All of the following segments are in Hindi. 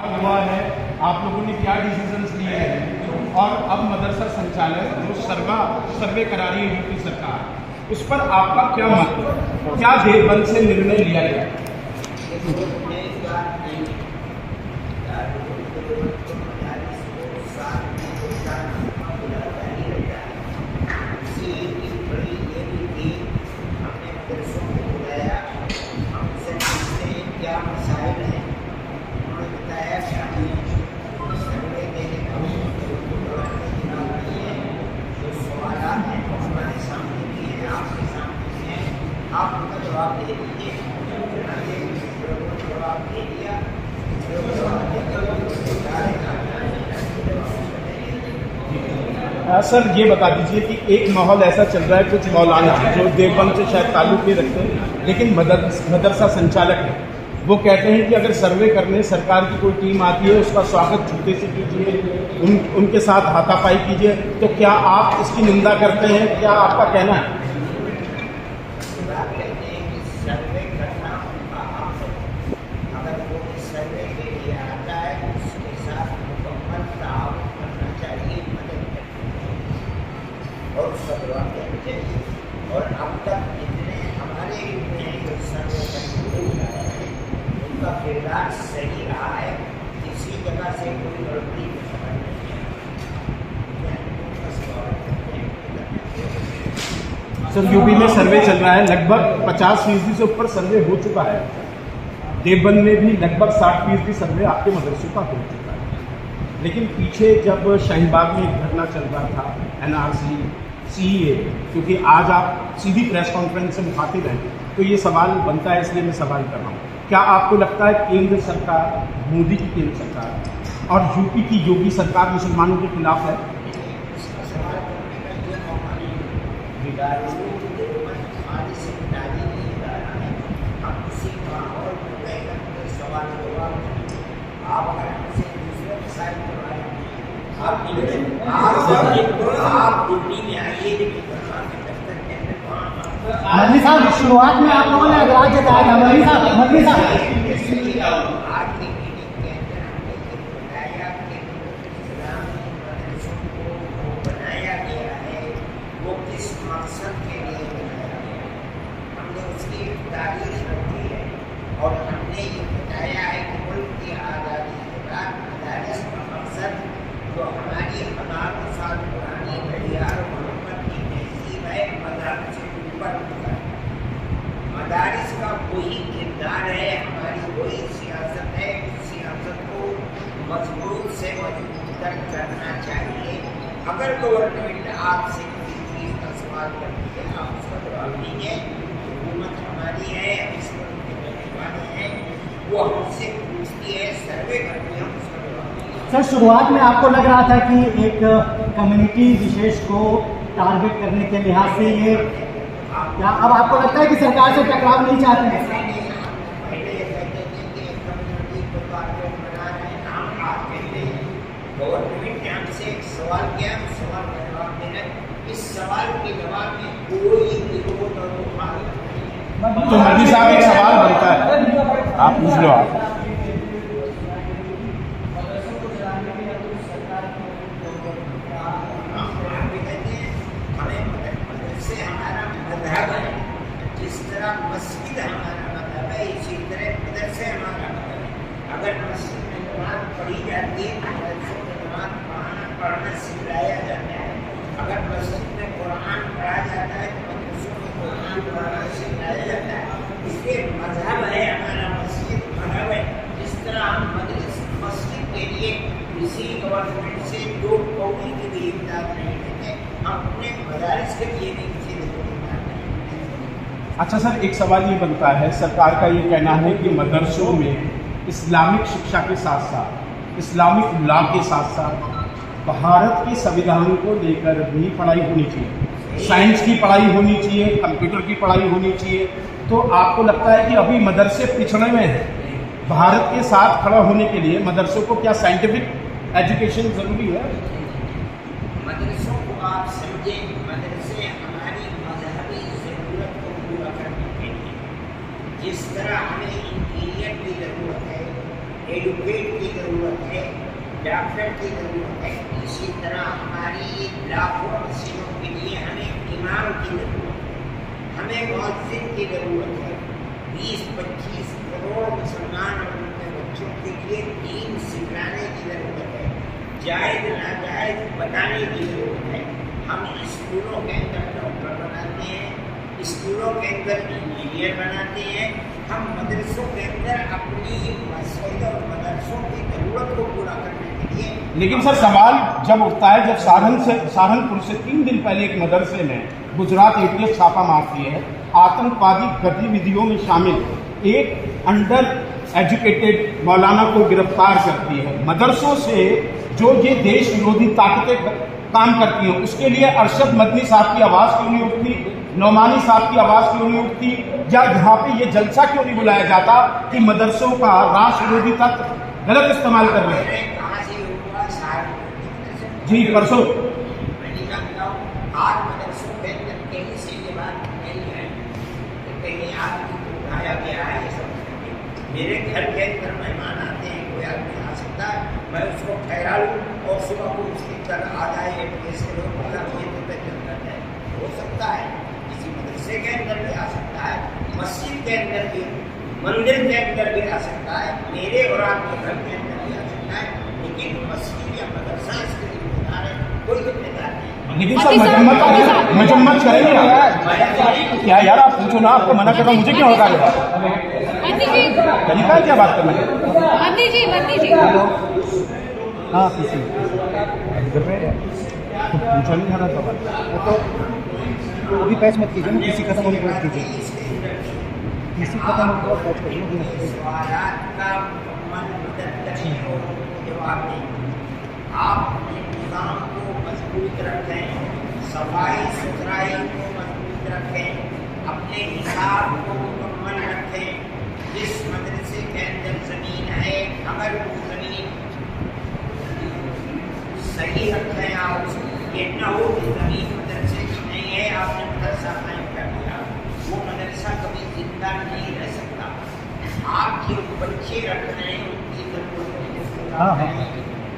हुआ है, आप लोगों ने क्या डिसीजंस लिए हैं और अब मदरसा संचालक जो सर्वे करा रही है यूपी सरकार, उस पर आपका क्या मत, क्या देवबंद से निर्णय लिया गया? आप उनका जवाब दे दीजिए। जवाब दे दिया। सर ये बता दीजिए कि एक माहौल ऐसा चल रहा है, कुछ मौलाना जो देवबंद से शायद ताल्लुक नहीं रखते लेकिन मदरसा संचालक है, वो कहते हैं कि अगर सर्वे करने सरकार की कोई टीम आती है उसका स्वागत जूते से कीजिए, उनके साथ हाथापाई कीजिए। तो क्या आप इसकी निंदा करते हैं? क्या आपका कहना है? सर्वे करना उनका हक है। अगर वो इस सर्वे के लिए आता है उसके साथ मुकम्मल ताउन करना चाहिए, मदद करनी चाहिए और उसका जवाब देना चाहिए। और अब तक जितने हमारे में जो सर्वे करने है उनका किरदार सही रहा है, किसी जगह से कोई गलती सर यूपी में सर्वे चल रहा है, लगभग 50% से ऊपर सर्वे हो चुका है। देवबंद में भी लगभग 60% सर्वे आपके मदरसों का हो चुका है। लेकिन पीछे जब शाहीनबाग में एक धरना चल रहा था NRC CEA, क्योंकि आज आप सीधी प्रेस कॉन्फ्रेंस से मुखातिब हैं, तो ये सवाल बनता है, इसलिए मैं सवाल कर रहा हूँ। क्या आपको लगता है केंद्र सरकार, मोदी की केंद्र सरकार और यूपी की योगी सरकार मुसलमानों के खिलाफ है? मदनी साहब, शुरुआत में आप लोगों ने एतराज जताया था। मदनी साहब बनाया गया है, वो किस मकसद के लिए बनाया गया है, हमने उसकी तारीफ रखी है और हमने ये बताया है कि मुल्क की आज़ादी के बाद मदारिस का मकसद जो हमारी हज़ारों साल पुरानी घड़ियाल मोहब्बत की तहजीब है, मदारिस से ऊपर उठा है। मदारिस का वही किरदार है, हमारी वही सियासत है। उस सियासत को मजबूत से मजबूत कर करना चाहिए। अगर गवर्नमेंट आपसे किसी चीज़ का सवाल करती है, आप उसका जवाब दीजिए। हुकूमत हमारी है, हम इस पर वाले हैं, वो हमसे पूछती है, सर्वे करती है, हम उसका जवाब दीजिए। सर, शुरुआत में आपको लग रहा था कि एक कम्युनिटी विशेष को टारगेट करने के लिहाज से ये, क्या अब आपको लगता है कि सरकार से टकराव नहीं चाहते हैं? पहले ये कहते थे कि कम्युनिटी को टारगेट बना रहे हैं, हम आप कहते हैं। गवर्नमेंट ने हमसे एक सवाल किया, उस सवाल का जवाब देना। इस सवाल के जवाब में कोई विरोध और मुखालफत नहीं है। तो मोदी साहब, एक सवाल बनता है, आप पूछ लो। आप मस्जिद हमारा मतलब है, इसी तरह मदरसे हमारा मतलब है। अगर मस्जिद में नमाज पढ़ी जाती है तो मदरसों में नमाज पढ़ना सिखाया जाता है। अगर मस्जिद में कुरान पढ़ा जाता है तो मदरसों में कुरान पढ़ना सिखाया जाता है। इसलिए मजहब है हमारा, मस्जिद मजहब है। जिस तरह हम मस्जिद के लिए किसी गवर्नमेंट से जो कौमी की भी इमदाद नहीं लेते, हम अपने मदारिस के लिए भी किसी अच्छा सर, एक सवाल ये बनता है, सरकार का ये कहना है कि मदरसों में इस्लामिक शिक्षा के साथ साथ, इस्लामिक लॉ के साथ साथ भारत के संविधान को लेकर भी पढ़ाई होनी चाहिए, साइंस की पढ़ाई होनी चाहिए, कंप्यूटर की पढ़ाई होनी चाहिए। तो आपको लगता है कि अभी मदरसे पिछड़े में हैं? भारत के साथ खड़ा होने के लिए मदरसों को क्या साइंटिफिक एजुकेशन ज़रूरी है? मदरसों को आप समझे, मदरसे हमारी मजहबी ज़रूरत को पूरा करने के लिए, जिस तरह हमें इंजीनियर की ज़रूरत है, एडवोकेट की ज़रूरत डॉक्टर की जरूरत है, इसी तरह हमारी लाखों मस्जिदों के लिए हमें इमाम की जरूरत है, हमें मस्जिद की जरूरत है। 20-25 करोड़ मुसलमान और उनके बच्चों के लिए दीन सिखाने की जरूरत है, जायज नाजायज बताने की जरूरत है। हम स्कूलों के अंदर डॉक्टर बनाते हैं, स्कूलों के अंदर इंजीनियर बनाते हैं, हम मदरसों के अंदर अपनी मस्जिद और मदरसों की जरूरत को पूरा करने के लिए। लेकिन सर सवाल जब उठता है, जब सहारनपुर से 3 दिन पहले एक मदरसे में गुजरात ATF छापा मारती है, आतंकवादी गतिविधियों में शामिल एक अंडर एजुकेटेड मौलाना को गिरफ्तार करती है। मदरसों से जो ये देश विरोधी ताकतें काम करती हैं, उसके लिए अरशद मदनी साहब की आवाज़ क्यों नहीं उठती, नौमानी साहब की आवाज़ क्यों नहीं उठती, या यहाँ पे ये जलसा क्यों नहीं बुलाया जाता कि मदरसों का राष्ट्र विरोधी तत्व गलत इस्तेमाल कर रहे हैं? जी परसों आज मदरसों के अंदर कहीं से ये बात नहीं है कि कहीं आदमी को उठाया गया है। ये सब मेरे घर के अंदर मेहमान आते हैं, कोई आदमी आ सकता है, मैं उसको ठहरा लूँ और सुबह को उसकी तरह आ जाए ATF के लोग बोला ये तो तजर्बा है, हो सकता है किसी मदरसे के अंदर भी आ सकता है, मस्जिद के अंदर भी, मंदिर के अंदर भी आ सकता है, मेरे और आपके घर के अंदर भी आ सकता है, लेकिन मस्जिद या मदरसा इसके जिम्मेदार है, कोई जिम्मेदार नहीं। लेकिन सर मजम्मत करेंगे क्या यार? आप पूछो ना, आपको मना कर रहा हूँ, मुझे क्यों होगा तरीका है क्या बात करने का? हाँ किसी पूछा नहीं था सवाल, तो अभी पैच मत कीजिए ना, किसी खत्म होने के बाद कीजिए, किसी खत्म होने के बाद पैच करिए। आप निज़ाम को मजबूत रखें, सफाई सुथराई को मजबूत रखें, अपने हिसाब को मुकम्मल रखें। जिस मदरसे के अंदर ज़मीन है, अगर वो ज़मीन सही रखें आप, ये न हो कि ज़मीन मदरसे की नहीं है, आपने मदरसा कायम कर दिया, वो मदरसा कभी जिंदा नहीं रह सकता। आप जो बच्चे रख रहे हैं उनकी जरूरत,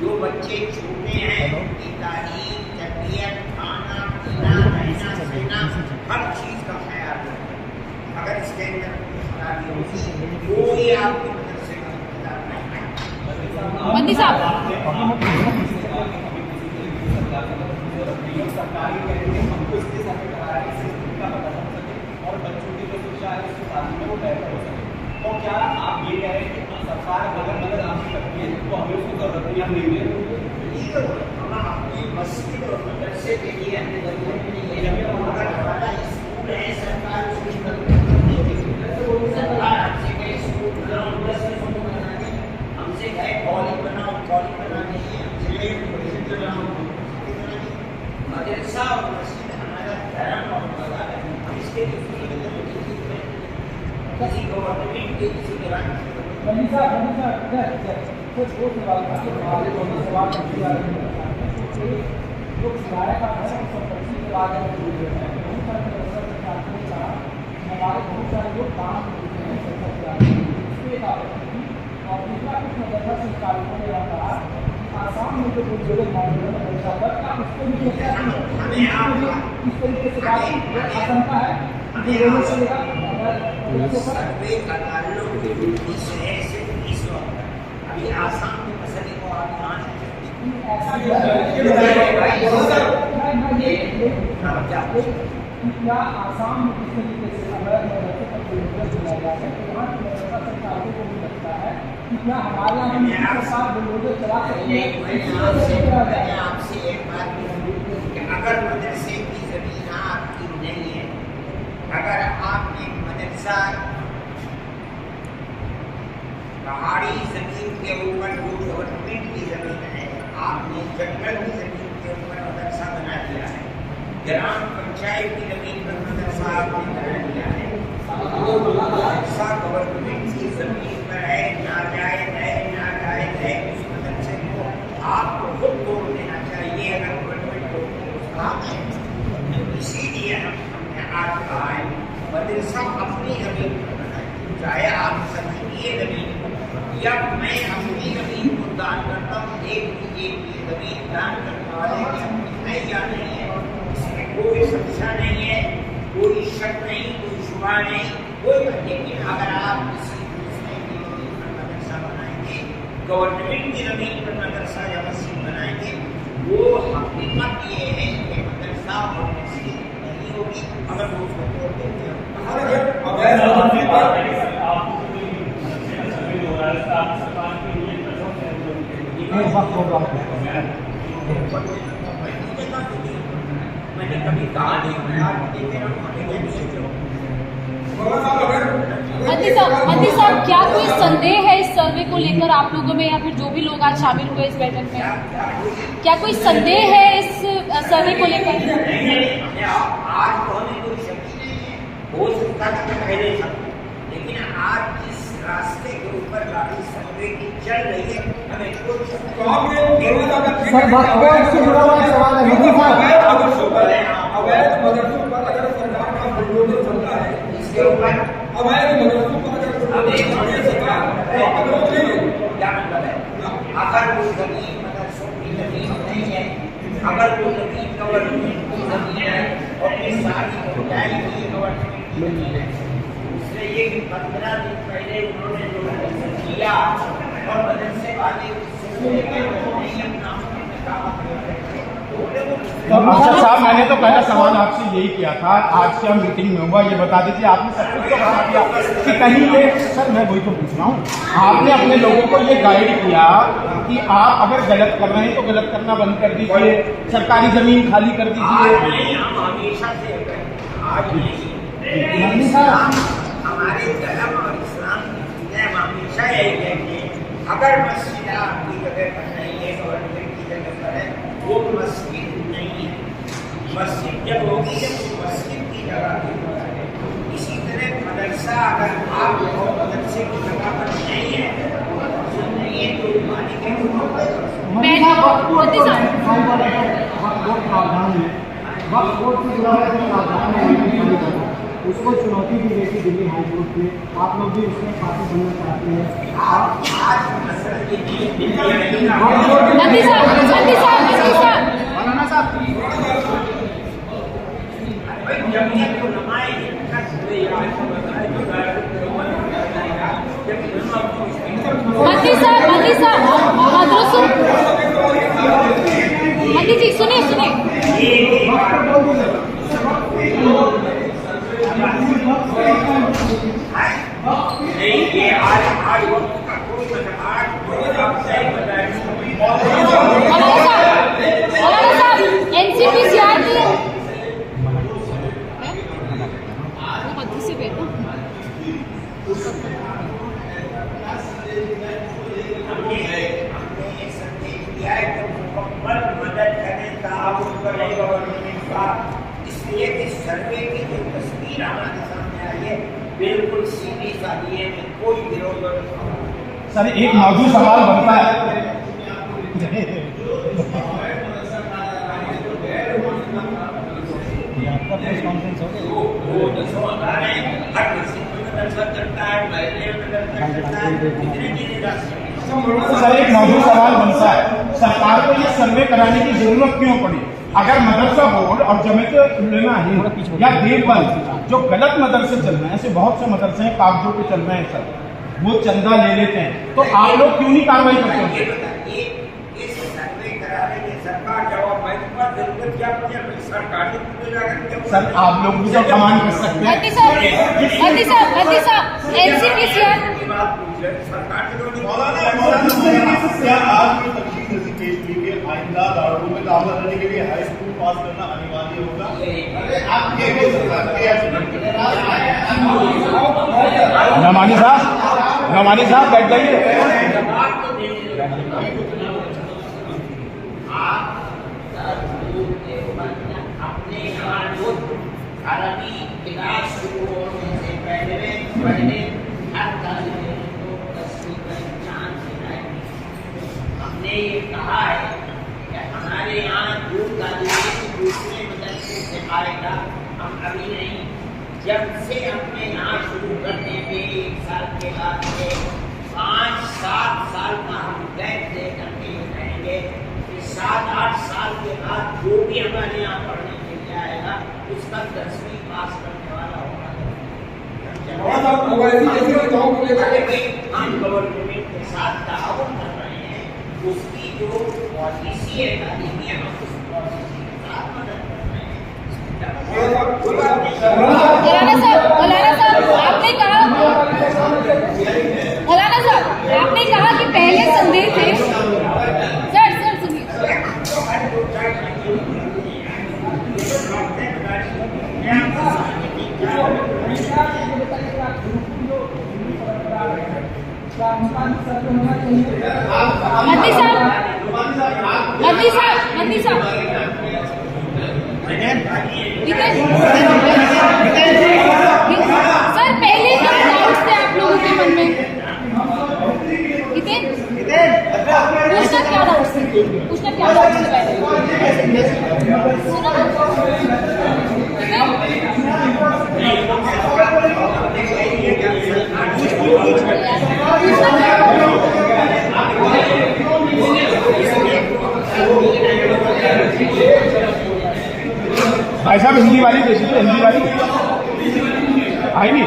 जो बच्चे छोटे हैं उनकी तालीम, तरबियत, खाना पीना, रहना सहना, हर चीज़ का ख्याल रखें। अगर इसके अंदर खराबी होगी, कोई आपके मदरसे का जिम्मेदार नहीं। बंदी साहब और बच्चों की जो शिक्षा है उसकी तालीम में वो बेहतर हो सके, तो क्या आप ये कह रहे हैं कि सरकार अगर आपकी करती है तो हमें उसकी जरूरत नहीं, हम नहीं दे हम अपनी मस्जिद और मदरसे के लिए हमें जरूरत नहीं है। अगर हमारा स्कूल है, सरकार उसकी जरूरत नहीं है। सरकार हमसे कहे स्कूल बनाओ, बना दी, हमसे कहे कॉलेज बनाओ, कॉलेज बना दीजिए, हमसे मस्जिद बनाओ, मदरसा और मस्जिद हमारा धर्म और मज़हब है, हम इसके लिए किसी गवर्नमेंट के किसी के बाद आसाम में जो जगह आशंका है सर्वे का ताल्लुक इस शहर से इस वक्त अभी आसाम के मसले को आप कहाँ क्या आसाम में किस तरीके से अगर सरकारों को भी लगता है कि क्या हमारे यहाँ चला मैंने आपसे एक बात की, अगर मदरसे की जमीन आपकी नहीं है, अगर आपने मदरसा पहाड़ी जमीन के ऊपर जो गवर्नमेंट की जमीन है, आपने जंगल की जमीन के ऊपर मदरसा बना दिया है, ग्राम पंचायत की जमीन पर मदरसा आपने बना दिया है, वो मदरसा गवर्नमेंट की जमीन पर है, नाजायज है, उस मदरसे को आपको खुद तोड़ देना चाहिए अगर गवर्नमेंट को। इसीलिए हमने आज कहा है मदरसा अपनी जमीन पर बनाए, चाहे आप सभी जमीन या मैं अपनी जमीन को दान करता हूँ, देख लीजिए कि जमीन दान करने वाले की अपनी है या नहीं है, इसमें कोई समस्या नहीं है, कोई शक नहीं, कोई शुबा नहीं, कोई। लेकिन अगर आप किसी दूसरे की जमीन पर मदरसा बनाएंगे, गवर्नमेंट की जमीन पर मदरसा या मस्जिद बनाएंगे, वो हकीकत ये है कि मदरसा और मस्जिद नहीं होगी अगर वो उसको तोड़ देते हो। मैंने कभी कहा नहीं, मंत्री साहब, क्या कोई संदेह है इस सर्वे को लेकर आप लोगों में, या फिर जो भी लोग आज शामिल हुए इस बैठक में, क्या कोई संदेह है इस सर्वे को लेकर? आज तो हमें कोई शक ही नहीं है, हो सकता है कि पहले शक, लेकिन आज जिस रास्ते के ऊपर गाड़ी सर्वे की चल रही है, हमें कोई शक नहीं। सर वक्फ से जुड़ा हुआ सवाल है मोदी साहब। अवैध मदरसों पर अगर सरकार का बुलडोजर चलता है, इसके ऊपर अवैध मदरसों पर अगर क्या मतलब है? अगर वो जमीन मदरसों की जमीन नहीं है, अगर वो जमीन गवर्नमेंट की जमीन है और ये सारी पंचायत की गवर्नमेंट की जमीन है, उससे ये 15 दिन पहले उन्होंने जो किया और मदरसे वाले तो अफसर साहब, मैंने तो पहला सवाल आपसे यही किया था, आज क्या मीटिंग में हुआ ये बता दीजिए। आपने सब कुछ तो बता दिया कि कहीं ये, सर मैं वही तो पूछ रहा हूँ, आपने अपने लोगों को ये गाइड किया कि आप अगर गलत कर रहे हैं तो गलत करना बंद कर दीजिए, सरकारी जमीन खाली कर दीजिए। हम हमेशा से आज मंत्री साहब, हमारे धर्म और इस्लाम की चीजें हम हमेशा यही कहते हैं, अगर मस्जिद आपकी जगह पर नहीं है, गवर्नमेंट की जगह पर है, वो मस्जिद नहीं है। मस्जिद जब होगी जब मस्जिद की जगह पर है। इसी तरह मदरसा अगर आप मदरसे की जगह पर नहीं है तो मालिक है मंत्री साहब वक्फ बोर्ड तो 95 वाला वक्फ बोर्ड प्रावधान है, वक्फ बोर्ड से जुड़ा हुआ जो प्रावधान है उसको चुनौती दी गई थी दिल्ली हाई कोर्ट में, आप लोग भी उसमें पार्टी बनना चाहते हैं। आज मसला ये मंत्री साहब मौलाना साहब जमीन को नमाए मंत्री साहब मदरसों, मंत्री जी सुनिए नहीं, ये आज वक्त का कोई मतलब आज मौलाना साहब NCPCR की वो पद्धति से बेटा हमने संदेश दिया है कि मुकम्मल मदद करें ताउन करें गवर्नमेंट का, इसलिए कि सर्वे की जो तस्वीर हमारे सामने आई है बिल्कुल सीधी साधी है, में कोई विरोध नहीं। सर एक मौजूद सवाल बनता है, सर एक मौजूद सवाल बनता है, सरकार को ये सर्वे कराने की जरूरत क्यों पड़ी? अगर मदरसा बोर्ड और जमीयत उलमा हिंद या देवबंद जो गलत मदरसे चल रहे हैं, ऐसे बहुत से मदरसे हैं कागजों पे चल रहे हैं सर, वो चंदा ले लेते हैं, तो आप लोग क्यों नहीं कार्रवाई करते हो? इस सर्वे कराने की सरकार जवाब जरूरत क्या पड़ी? सरकार सर आप लोग भी तो कमांड कर सकते हैं। मंत्री साहब NCPCR क्या आज की तकलीफ जैसी केस ली गई, आइंदा दारुओं में दाखिला लेने के लिए हाई स्कूल पास करना अनिवार्य होगा? नमानी साहब बैठ जाइए। अपने अरबी क्लास शुरू होने से पहले हर तालिबे को तस्वीर जान दिलाएंगे। हमने ये कहा है कि हमारे यहाँ जो तालिबे दूसरे मदरसे से आएगा, हम अभी नहीं, जब से अपने यहाँ शुरू करने में 1 साल के बाद 5-7 साल का हम गैप दे करके रहेंगे। बाद जो भी हमारे यहाँ पढ़ने के लिए आएगा उसका 10वीं पास करने वाला होगा। हम गवर्नमेंट के साथ ताउन कर रहे हैं, उसकी जो पॉलिसी है तालीमी हम उस पॉलिसी के साथ मदद कर रहे हैं। मौलाना साहब आपने कहा कि पहले संदेह थे। सर सुनिए। मद्दी साहब सर पहले क्या डाउट्स थे आप लोगों के मन में? पूछना क्या डाउट्स थे पहले? सुनो भाई साहब हिंदी वाली दे दीजिए, हिंदी वाली आई नहीं।